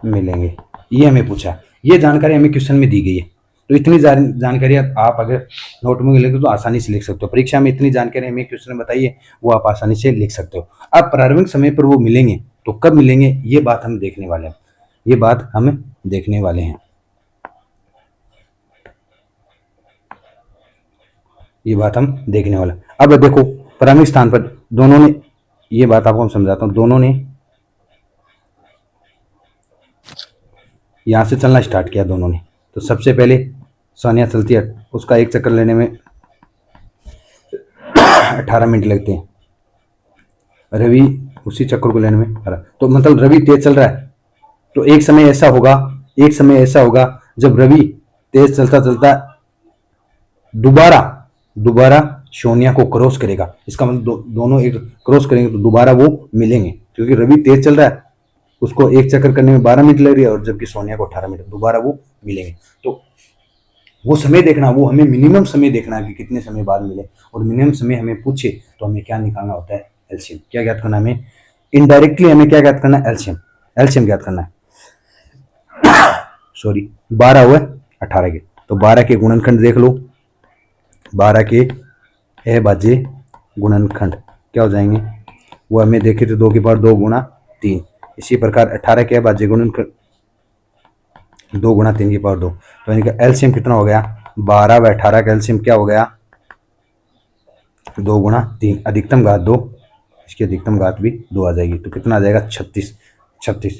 मिलेंगे, ये हमें पूछा। ये जानकारी हमें क्वेश्चन में दी गई है, तो इतनी जानकारी आप अगर नोट में लिखे तो आसानी से लिख सकते हो। परीक्षा में इतनी जानकारी हमें क्वेश्चन में बताई है, वो आप आसानी से लिख सकते हो। अब प्रारंभिक समय पर वो मिलेंगे तो कब मिलेंगे, ये बात हम देखने वाले हैं, ये बात हम देखने वाले हैं, ये बात हम देखने वाले। अब देखो प्रारंभिक स्थान पर दोनों ने, ये बात आपको हम समझाता हूं, दोनों ने यहां से चलना स्टार्ट किया दोनों ने। तो सबसे पहले सोनिया चलती है, उसका एक चक्कर लेने में 18 मिनट लगते हैं, रवि उसी चक्कर को लेने में 18, तो मतलब रवि तेज चल रहा है। तो एक समय ऐसा होगा जब रवि तेज चलता चलता दोबारा सोनिया को क्रॉस करेगा, इसका मतलब दोनों एक क्रॉस करेंगे तो दोबारा वो मिलेंगे, क्योंकि रवि तेज चल रहा है, उसको एक चक्कर करने में 12 मिनट लग रही है, और जबकि सोनिया को 18 मिनट, दोबारा वो मिलेंगे। तो वो समय देखना, वो हमें मिनिमम समय देखना है कि कितने समय बाद मिले, और मिनिमम समय हमें पूछे तो हमें क्या निकालना होता है, एलसीएम। क्या ज्ञात करना हमें, इनडायरेक्टली हमें क्या ज्ञात करना है, एलसीएम ज्ञात करना है। सॉरी 12 हुए 18 के, तो 12 के गुणनखंड देख लो, 12 के अभाज्य गुणनखंड क्या हो जाएंगे, वो हमें देखे थे 2 की पावर 2 गुणा 3। इसी प्रकार 18 के अभाज्य गुणनखंड 2 गुणा 3 की पावर 2, तो इनका एलसीएम कितना हो गया, 12 व 18 का एलसीएम क्या हो गया, 2 गुणा 3, अधिकतम घात 2, इसकी अधिकतम घात भी 2 आ जाएगी, तो कितना आ जाएगा 36,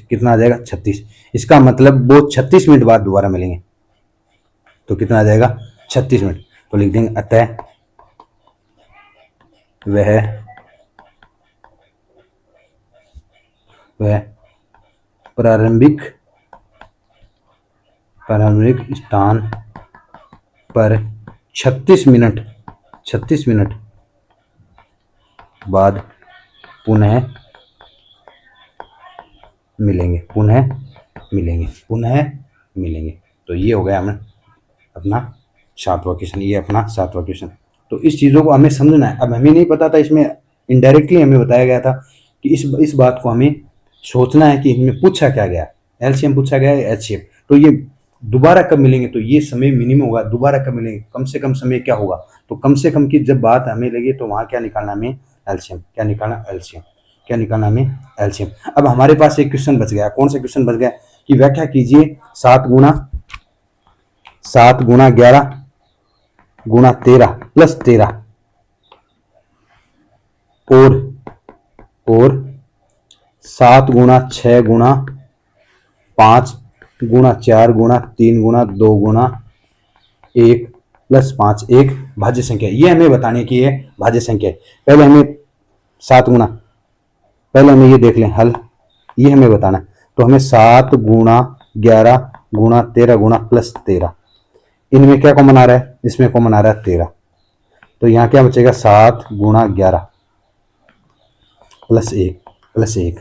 कितना आ जाएगा 36। इसका मतलब वो 36 मिनट बाद दोबारा मिलेंगे, तो कितना आ जाएगा 36 मिनट। तो लिख देंगे अतः वह प्रारंभिक स्थान पर 36 मिनट बाद पुनः मिलेंगे। तो ये हो गया हमें अपना 7वां क्वेश्चन, ये अपना 7वां क्वेश्चन। तो इस चीज़ों को हमें समझना है। अब हमें नहीं पता था, इसमें इनडायरेक्टली हमें बताया गया था कि इस बात को हमें सोचना है कि हमें पूछा क्या गया, एलसीएम पूछा गया है, एचसीएफ। तो ये दोबारा कब मिलेंगे, तो ये समय मिनिमम होगा, दोबारा कब मिलेंगे, कम से कम समय क्या होगा, तो कम से कम की जब बात हमें लगे तो वहाँ क्या निकालना हमें, एलसीएम। क्या निकालना, हमें एलसीएम। अब हमारे पास एक क्वेश्चन बच गया, कौन सा क्वेश्चन बच गया कि व्याख्या कीजिए 7 गुणा 11 गुणा 13 प्लस 13 और 7 गुणा 6 गुणा 5 गुणा 4 गुणा 3 गुणा 2 गुणा 1 प्लस 5 एक भाज्य संख्या है। ये हमें बताने की है भाज्य संख्या है। पहले हमें 7 गुना, पहले हमें ये देख लें हल, ये हमें बताना। तो हमें 7 गुणा 11 गुणा 13 गुणा प्लस 13, इनमें क्या कॉमन आ रहा है, इसमें कॉमन आ रहा है 13। तो यहाँ क्या बचेगा 7 गुणा 11 प्लस 1।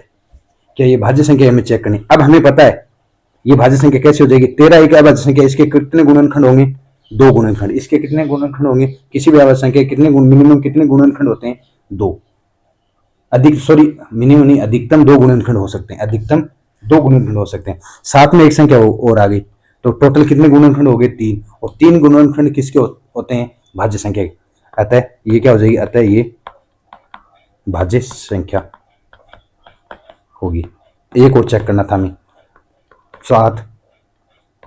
क्या ये भाज्य संख्या हमें चेक करनी। अब हमें पता है ये भाज्य संख्या कैसे हो जाएगी। 13 एक अभाज्य संख्या, इसके कितने गुणनखंड होंगे, 2 गुणनखंड। इसके कितने गुणनखंड होंगे, किसी भी अभाज्य संख्या कितने मिनिमम कितने गुणनखंड होते हैं, 2। मिनिमम नहीं, अधिकतम 2 गुणनखंड हो सकते हैं, अधिकतम 2 गुणनखंड हो सकते हैं। साथ में एक संख्या और आ गई, तो टोटल कितने गुणनखंड हो गए, 3। और 3 गुणनखंड किसके होते हैं, भाज्य संख्या के। अतः ये क्या हो जाएगी, अतः ये भाज्य संख्या होगी। एक और चेक करना था हमें, 7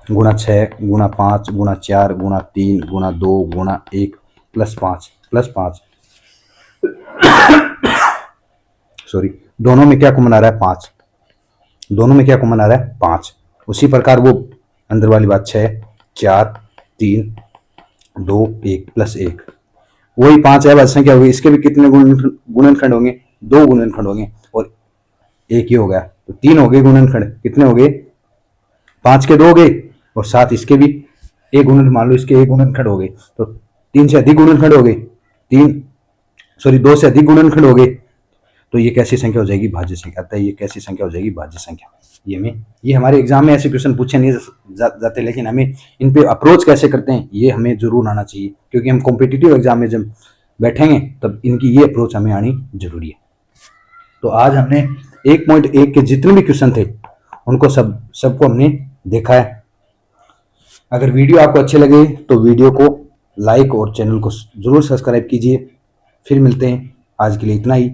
गुणा 6 गुणा 5 गुणा 4 गुणा 3 गुणा 2 गुणा 1 प्लस 5 सॉरी, दोनों में क्या कॉमन आ रहा है, 5। दोनों में क्या कॉमन आ रहा है, 5। उसी प्रकार वो अंदर वाली बात 6 4 3 2 1 प्लस 1, वही 5 अभाज्य संख्या होगी। इसके भी कितने गुणनखंड होंगे, 2 गुणनखंड होंगे। और एक ही हो गया, तो 3 हो गए गुणनखंड। कितने हो गए, 5 के 2 हो गए, और 7 इसके भी एक गुणन, मान लो इसके एक गुणनखंड हो गए, तो 3 से अधिक गुणनखंड हो गए, 2 से अधिक गुणनखंड हो गए। तो ये कैसी संख्या हो जाएगी, भाज्य संख्या। अतः ये कैसी संख्या हो जाएगी, भाज्य संख्या। ये हमारे एग्जाम में ऐसे क्वेश्चन पूछे नहीं जाते, लेकिन हमें इन पे अप्रोच कैसे करते हैं ये हमें जरूर आना चाहिए, क्योंकि हम कॉम्पिटिटिव एग्जाम में जब बैठेंगे तब इनकी ये अप्रोच हमें आनी जरूरी है। तो आज हमने 1.1 के जितने भी क्वेश्चन थे उनको सबको हमने देखा है। अगर वीडियो आपको अच्छे लगे तो वीडियो को लाइक और चैनल को जरूर सब्सक्राइब कीजिए। फिर मिलते हैं, आज के लिए इतना ही।